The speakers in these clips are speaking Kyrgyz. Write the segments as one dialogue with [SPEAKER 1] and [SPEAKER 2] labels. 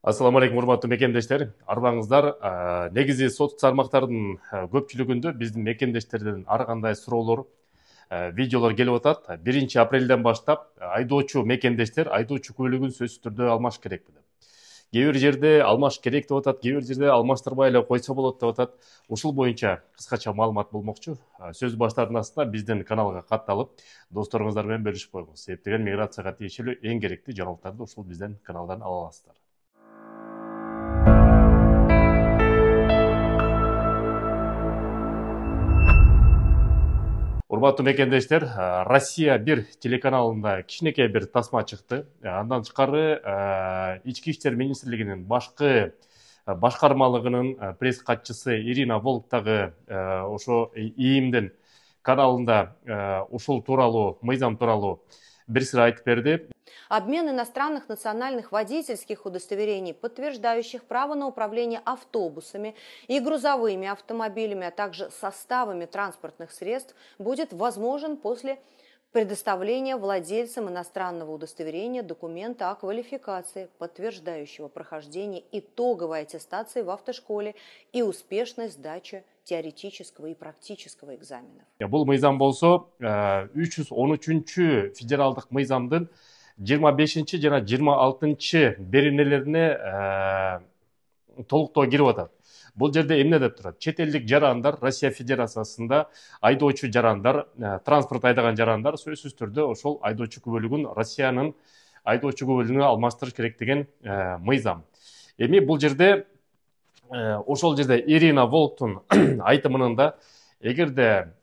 [SPEAKER 1] Ассаламу алейкум, урматтуу мекендештер. Арбаңыздар, негизи сот тармактардын көпчүлүгүндө биздин мекендештерден ар кандай суроолор, видеолор келип атат. 1 апрелден баштап айдоочу мекендештер айдоочу куәлигин сөзсүз түрдө алмаш керек деп. Кээ бир жерде алмаш керек деп атат, кээ бир жерде алмаштырбай эле койсо болот деп атат. Ушул боюнча кыскача маалымат болмокчу. Сөз баштардын астында биздин каналга катталып, досторуңуздар менен бөлүшүп коюңуз. Себептеген миграцияга тиешелүү эң керектүү жаңылыктарды ушул биздин каналдан ала аласыздар. Урматтуу мекендештер, Россия 1 телеканалында кичинекей бир тасма чыкты. Андан тышкары Ички иштер министрлигинин башкармалыгынын пресс катчысы Ирина Волк дагы ошо ИИМдин каналында ушул тууралуу, мыйзам тууралуу бир сыйра айтып берди.
[SPEAKER 2] Обмен иностранных национальных водительских удостоверений, подтверждающих право на управление автобусами и грузовыми автомобилями, а также составами транспортных средств, будет возможен после предоставления владельцам иностранного удостоверения документа о квалификации, подтверждающего прохождение итоговой аттестации в автошколе и успешной сдачи теоретического и практического экзаменов.
[SPEAKER 1] Бул мыйзам болсо 313 федералдык мыйзамдын 25 жана 26 беренелерине толуктоо кирип атат. Бул жерде эмне деп турат? Чет элдик жарандар, Россия Федерациясында айдоочу жарандар, транспорт айдаган жарандар сөзсүз түрдө ошол айдоочу күбөлүгүн Россиянын айдоочу күбөлүгүнө алмаштырыш керек деген мыйзам. Эми бул жерде ошол жерде Ирина Волктун айтымында эгерде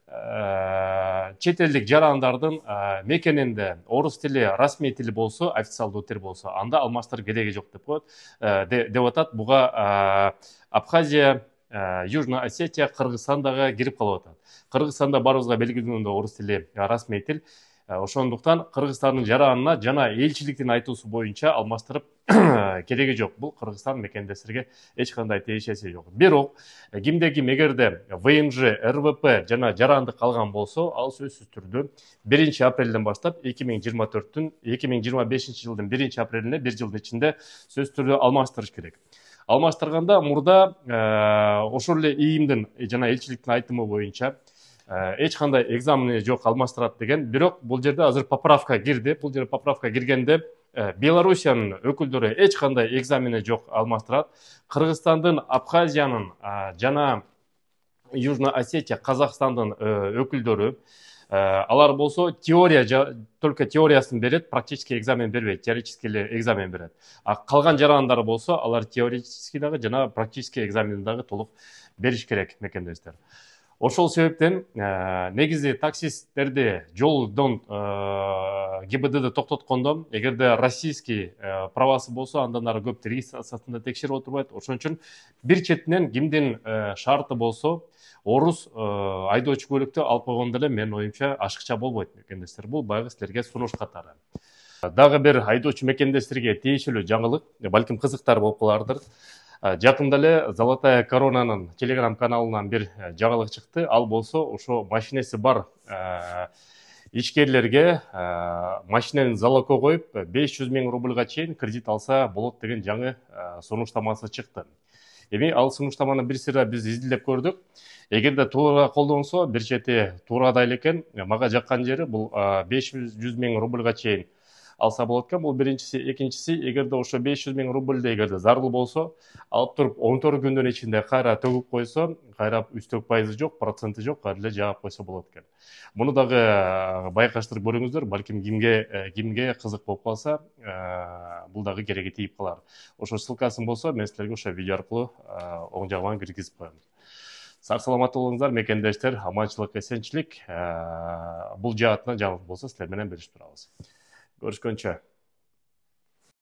[SPEAKER 1] чет элдик жарандардын мекенинде орус тили расмий тили болсо, официалдуу тил болсо, анда алмаштырып кереги жок деп коет, деп атат. Буга Абхазия, Южная Осетия, Кыргызстан дагы кирип калып атат. Кыргызстанда барыбызга белгилүү орус тили расмий тил. Ошондуктан Кыргызстандын жаранына жана элчиликтин айтуусу боюнча алмаштырып кереги жок. Бул Кыргызстан мекендештерге эч кандай тиешеси жок. Бирок кимде ким эгерде ВНЖ, РВП жана жарандык алган болсо, ал сөзсүз түрдө 1 апрелден баштап 2025 жылдын 1 апрелине 1 жылдын ичинде сөзсүз түрдө алмаштырыш керек. Алмаштырганда мурда ошол эле ИИМдин жана элчиликтин айтымы боюнча эч кандай экзамени жок, алмаштырат деген. Бирок бул жерде азыр поправка кирди. Бул жерде поправка киргенде Белоруссиянын өкүлдөрү эч кандай экзамени жок, алмаштырат. Кыргызстандын, Абхазиянын жана Южная Осетия, Казакстандын өкүлдөрү алар болсо только теориясын берет, практический экзамен бербейт, теоретический экзамен берет. А калган жарандар болсо, алар теоретический дагы жана практический экзамен дагы толук бериш керек мекендештер. Ошол себептен негизи таксисттерди жолдон ГИБДД токтоткондо, эгерде российский правасы болсо, андан ары көп регистрациясында текшерип отурбайт. Ошон үчүн бир четинен кимдин шарты болсо, орус айдоочу көлүктү алып койгондо эле менин оюмча ашыкча болбойт мекендештер. Бул баягы силерге сунуш катары. Дагы бир айдоочу мекендештерге тиешелүү жаңылык, балким кызыктар болуп калардыр. Жакында эле Золотая коронанын телеграм каналынан бир жаңылык чыкты. Ал болсо ошо машинеси бар ишкерлерге машинени залогко коюп 500 000 рубльга чейин кредит алса болот деген жаңы сунуштамасы чыкты. Эми ал сунуштаманы бир сыйра биз изилдеп көрдүк. Эгерде туура колдонсо, бир чети туурадай экен. Мага жаккан жери бул 500 000 рубльга чейин алса болот экен. Бул биринчиси. Экинчиси, эгерде ошо 500 000 рубльде эгерде зарыл болсо, алып туруп 14 күндүн ичинде кайра төгүп койсо, кайра үстөк пайызы жок, проценти жок, кайра эле жаап койсо болот экен. Муну дагы байкаштырып көрүңүздөр, балким кимге кызык болуп калса, бул дагы кереги тийип калар. Ошо ссылкасын болсо, мен силерге ошо видео аркылуу оң жагынан киргизип коем. Сак саламат болуңуздар мекендештер, аманчылык, эсенчилик. Бул жаатынан жаңылык болсо силер менен бөлүшүп турабыз. Görüşkönçe.